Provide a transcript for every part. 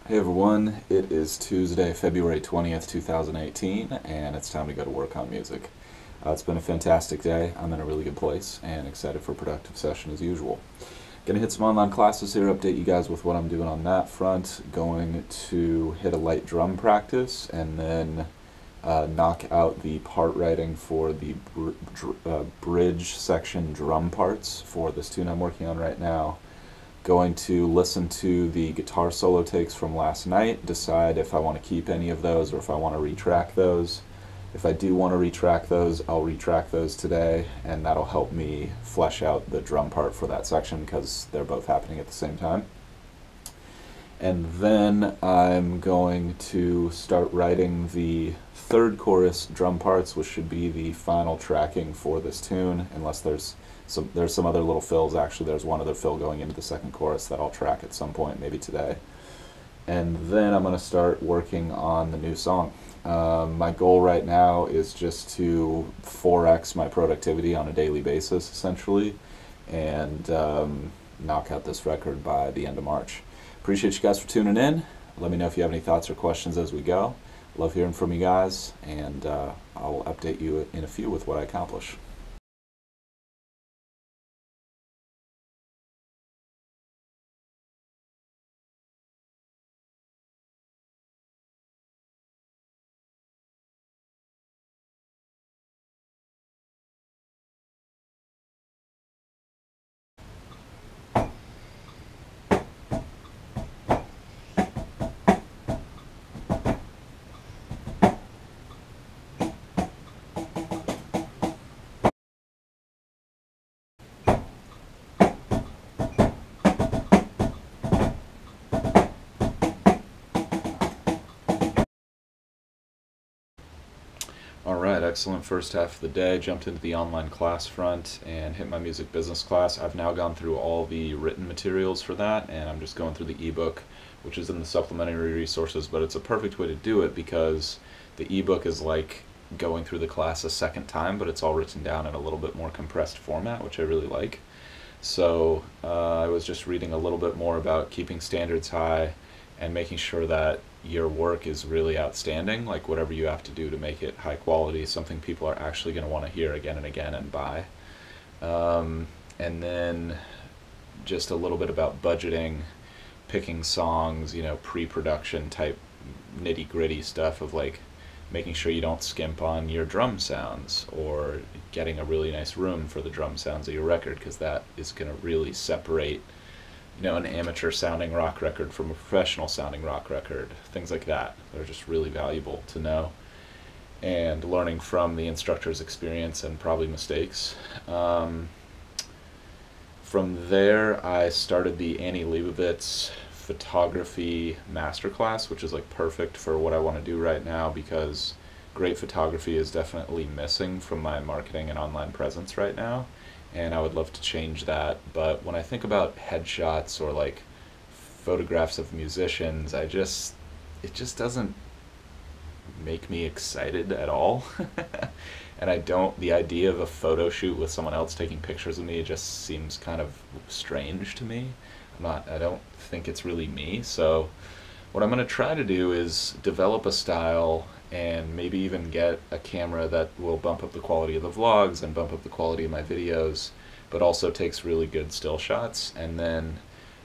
Hey everyone, it is Tuesday, February 20th, 2018, and it's time to go to work on music. It's been a fantastic day. I'm in a really good place and excited for a productive session as usual. Gonna hit some online classes here, update you guys with what I'm doing on that front. Going to hit a light drum practice and then knock out the part writing for the bridge section drum parts for this tune I'm working on right now. Going to listen to the guitar solo takes from last night, decide if I want to keep any of those or if I want to retrack those. If I do want to retrack those, I'll retrack those today, and that'll help me flesh out the drum part for that section because they're both happening at the same time. And then I'm going to start writing the third chorus drum parts, which should be the final tracking for this tune, unless there's some other little fills. Actually, there's one other fill going into the second chorus that I'll track at some point, maybe today. And then I'm going to start working on the new song. My goal right now is just to 4x my productivity on a daily basis, essentially, and knock out this record by the end of March. Appreciate you guys for tuning in. Let me know if you have any thoughts or questions as we go. Love hearing from you guys, and I'll update you in a few with what I accomplish. Alright, excellent first half of the day. Jumped into the online class front and hit my music business class. I've now gone through all the written materials for that, and I'm just going through the ebook, which is in the supplementary resources, but it's a perfect way to do it because the ebook is like going through the class a second time, but it's all written down in a little bit more compressed format, which I really like. So I was just reading a little bit more about keeping standards high and making sure that your work is really outstanding, like whatever you have to do to make it high quality, something people are actually going to want to hear again and again and buy. And then just a little bit about budgeting, picking songs, pre-production type nitty gritty stuff of like making sure you don't skimp on your drum sounds or getting a really nice room for the drum sounds of your record, because that is going to really separate an amateur sounding rock record from a professional sounding rock record. Things like that are just really valuable to know, and learning from the instructor's experience and probably mistakes. From there, I started the Annie Leibovitz photography masterclass, which is like perfect for what I want to do right now because great photography is definitely missing from my marketing and online presence right now, and I would love to change that. But when I think about headshots or like photographs of musicians, it just doesn't make me excited at all. And the idea of a photo shoot with someone else taking pictures of me just seems kind of strange to me. I don't think it's really me. So what I'm going to try to do is develop a style and maybe even get a camera that will bump up the quality of the vlogs and bump up the quality of my videos, but also takes really good still shots, and then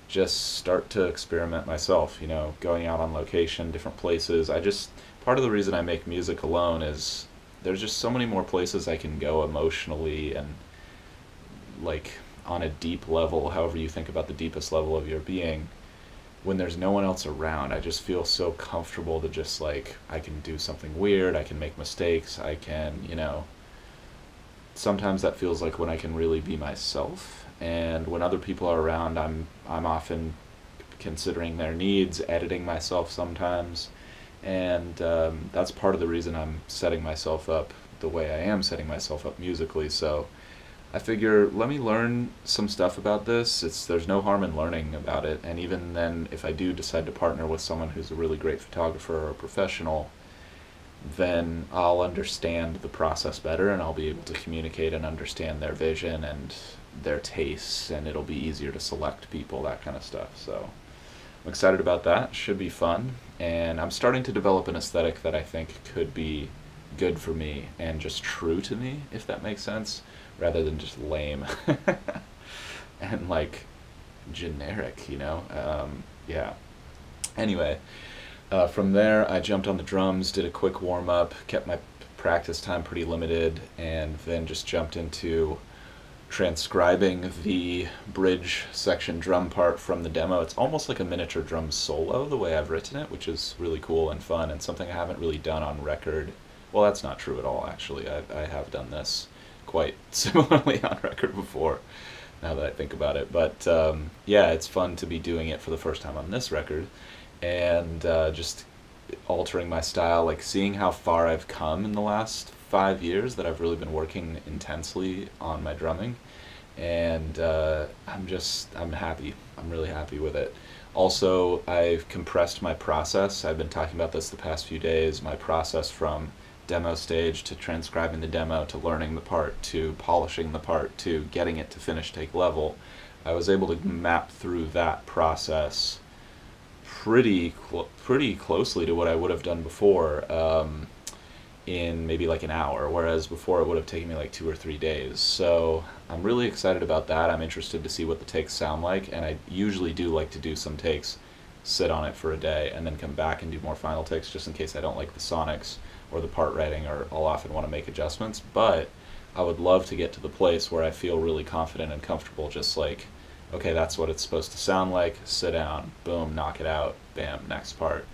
just start to experiment myself, going out on location, different places. Part of the reason I make music alone is there's just so many more places I can go emotionally and like on a deep level, however you think about the deepest level of your being, when there's no one else around. I just feel so comfortable to just like, I can do something weird, I can make mistakes, I can, sometimes that feels like when I can really be myself. And when other people are around, I'm often considering their needs, editing myself sometimes, and that's part of the reason I'm setting myself up the way I am setting myself up musically. So I figure, let me learn some stuff about this. There's no harm in learning about it, and even then, if I do decide to partner with someone who's a really great photographer or a professional, then I'll understand the process better, and I'll be able to communicate and understand their vision and their tastes, and it'll be easier to select people, that kind of stuff. So I'm excited about that. Should be fun. And I'm starting to develop an aesthetic that I think could be good for me and just true to me, if that makes sense, rather than just lame and like generic, you know? Yeah. Anyway, from there, I jumped on the drums, did a quick warm up, kept my practice time pretty limited, and then just jumped into transcribing the bridge section drum part from the demo. It's almost like a miniature drum solo the way I've written it, which is really cool and fun and something I haven't really done on record. Well, that's not true at all, actually. I have done this quite similarly on record before, now that I think about it. But yeah, it's fun to be doing it for the first time on this record and just altering my style, like seeing how far I've come in the last 5 years that I've really been working intensely on my drumming, and I'm happy. I'm really happy with it. Also, I've compressed my process. I've been talking about this the past few days. My process from demo stage to transcribing the demo to learning the part to polishing the part to getting it to finish take level. I was able to map through that process pretty closely to what I would have done before, in maybe like an hour, whereas before it would have taken me like 2 or 3 days. So I'm really excited about that. I'm interested to see what the takes sound like, and I usually do like to do some takes, sit on it for a day, and then come back and do more final takes just in case I don't like the sonics or the part writing, or I'll often want to make adjustments. But I would love to get to the place where I feel really confident and comfortable, just like, okay, that's what it's supposed to sound like, sit down, boom, knock it out, bam, next part.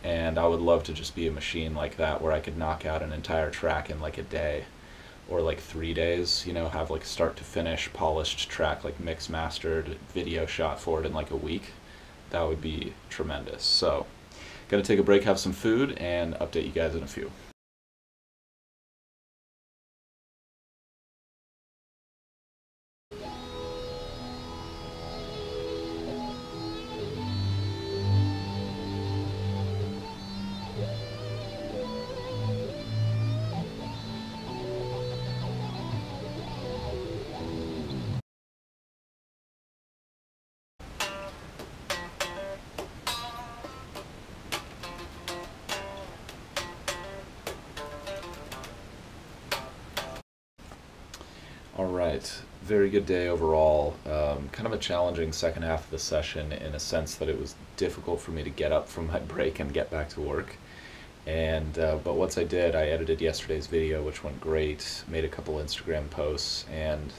And I would love to just be a machine like that, where I could knock out an entire track in like a day or like 3 days, you know, have like start to finish polished track, like mix mastered, video shot for it in like a week. That would be tremendous. So gonna take a break, have some food, and update you guys in a few. All right, very good day overall. Kind of a challenging second half of the session in a sense that it was difficult for me to get up from my break and get back to work. And but once I did, I edited yesterday's video, which went great, made a couple Instagram posts, and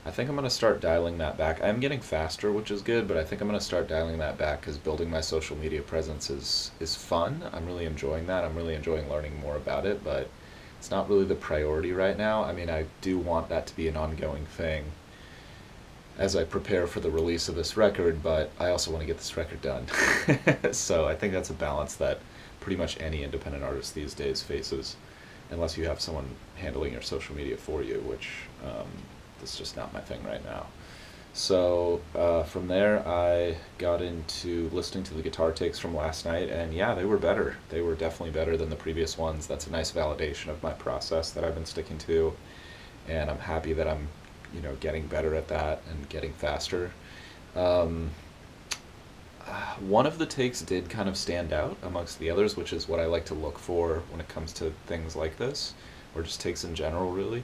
I think I'm going to start dialing that back. I'm getting faster, which is good, but I think I'm going to start dialing that back because building my social media presence is fun. I'm really enjoying that. I'm really enjoying learning more about it, but it's not really the priority right now. I mean, I do want that to be an ongoing thing as I prepare for the release of this record, but I also want to get this record done. So I think that's a balance that pretty much any independent artist these days faces, unless you have someone handling your social media for you, which is just not my thing right now. So from there, I got into listening to the guitar takes from last night, and yeah, they were better. They were definitely better than the previous ones. That's a nice validation of my process that I've been sticking to, and I'm happy that I'm, you know, getting better at that and getting faster. Um, One of the takes did kind of stand out amongst the others, which is what I like to look for when it comes to things like this, or just takes in general, really.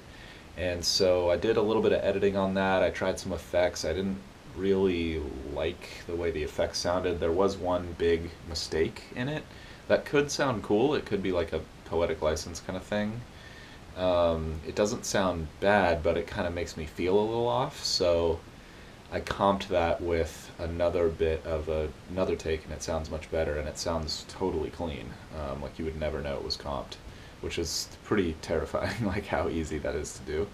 And so I did a little bit of editing on that. I tried some effects. I didn't really like the way the effects sounded. There was one big mistake in it that could sound cool. It could be like a poetic license kind of thing. It doesn't sound bad, but it kind of makes me feel a little off. So I comped that with another bit of another take, and it sounds much better, and it sounds totally clean, like you would never know it was comped, which is pretty terrifying, like how easy that is to do.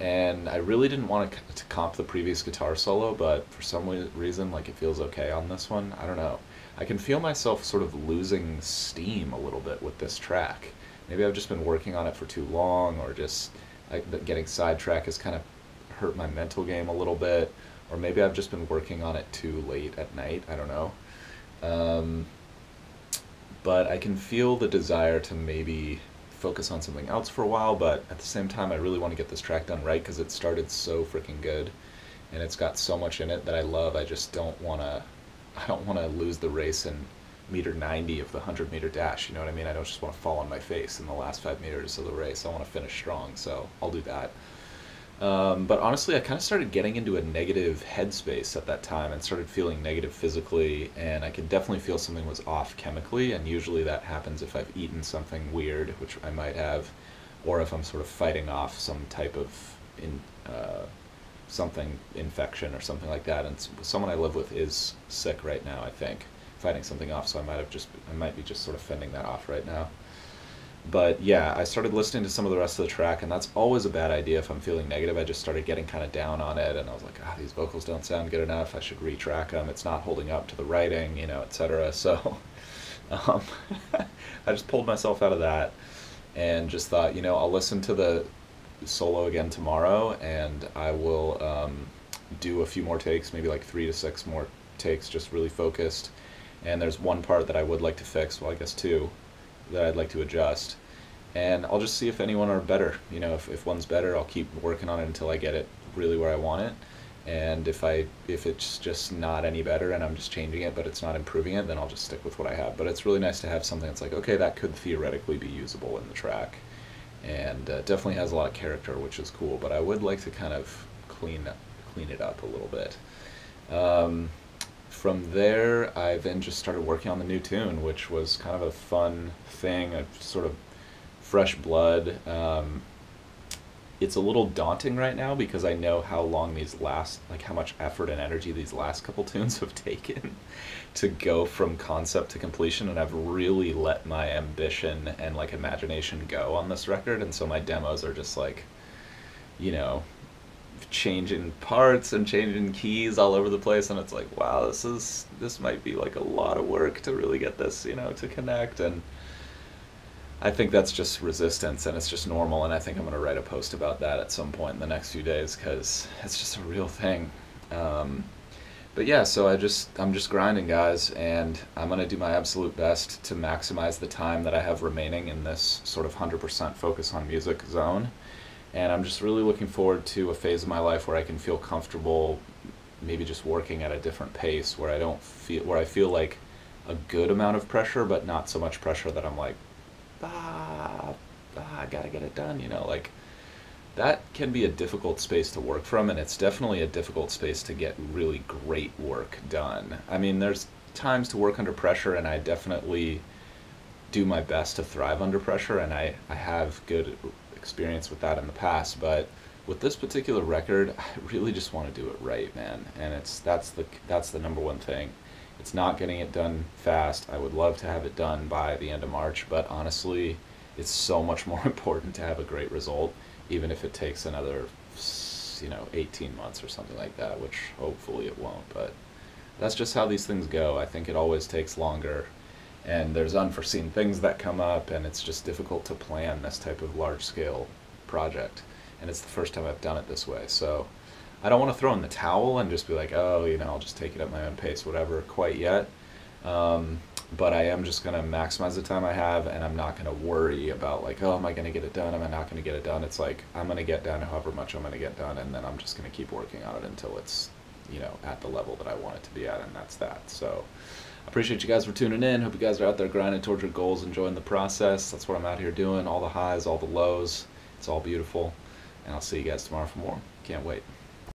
And I really didn't want to comp the previous guitar solo, but for some reason, like, it feels okay on this one. I don't know. I can feel myself sort of losing steam a little bit with this track. Maybe I've just been working on it for too long, or just getting sidetracked has kind of hurt my mental game a little bit, or maybe I've just been working on it too late at night. I don't know. But I can feel the desire to maybe focus on something else for a while, but at the same time I really want to get this track done right because it started so freaking good and it's got so much in it that I love. I just don't want to I don't want to lose the race in meter 90 of the 100-meter dash. You know what I mean? I don't just want to fall on my face in the last 5 meters of the race. I want to finish strong, so I'll do that. But honestly, I kind of started getting into a negative headspace at that time and started feeling negative physically, and I could definitely feel something was off chemically, and usually that happens if I've eaten something weird, which I might have, or if I'm sort of fighting off some type of something, infection or something like that. And someone I live with is sick right now, I think, fighting something off, so I might be just sort of fending that off right now. But yeah, I started listening to some of the rest of the track, and that's always a bad idea if I'm feeling negative. I just started getting kind of down on it, and I was like, these vocals don't sound good enough. I should retrack them. It's not holding up to the writing, etc. So um, I just pulled myself out of that and just thought, I'll listen to the solo again tomorrow, and I will do a few more takes, maybe like 3 to 6 more takes, just really focused. And there's one part that I would like to fix, well, I guess two, that I'd like to adjust. And I'll just see if anyone are better. If one's better, I'll keep working on it until I get it really where I want it. And if it's just not any better and I'm just changing it but it's not improving it, then I'll just stick with what I have. But it's really nice to have something that's like, okay, that could theoretically be usable in the track. And definitely has a lot of character, which is cool, but I would like to kind of clean it up a little bit. From there, I then just started working on the new tune, which was kind of a fun thing, a sort of fresh blood. It's a little daunting right now because I know how long how much effort and energy these last couple tunes have taken to go from concept to completion, and I've really let my ambition and imagination go on this record, and so my demos are just changing parts and changing keys all over the place, and it's like, wow, this might be a lot of work to really get this to connect. And I think that's just resistance, and it's just normal, and I think I'm going to write a post about that at some point in the next few days because it's just a real thing. But yeah, so I'm just grinding, guys, and I'm going to do my absolute best to maximize the time that I have remaining in this sort of 100% focus on music zone. And I'm just really looking forward to a phase of my life where I can feel comfortable maybe just working at a different pace, where I feel like a good amount of pressure, but not so much pressure that I'm like, I gotta get it done, that can be a difficult space to work from, and it's definitely a difficult space to get really great work done. I mean, there's times to work under pressure, and I definitely do my best to thrive under pressure, and I have good experience with that in the past, but with this particular record, I really just want to do it right, man, and that's the number one thing. It's not getting it done fast. I would love to have it done by the end of March, but honestly, it's so much more important to have a great result, even if it takes another 18 months or something like that, which hopefully it won't, but that's just how these things go. I think it always takes longer, and there's unforeseen things that come up, and it's just difficult to plan this type of large-scale project, and it's the first time I've done it this way, so I don't want to throw in the towel and just be like, I'll just take it at my own pace, whatever, quite yet. But I am just going to maximize the time I have, and I'm not going to worry about am I going to get it done? Am I not going to get it done? It's like, I'm going to get done however much I'm going to get done, and then I'm just going to keep working on it until it's, at the level that I want it to be at, and that's that. So I appreciate you guys for tuning in. Hope you guys are out there grinding towards your goals, enjoying the process. That's what I'm out here doing, all the highs, all the lows. It's all beautiful, and I'll see you guys tomorrow for more. Can't wait.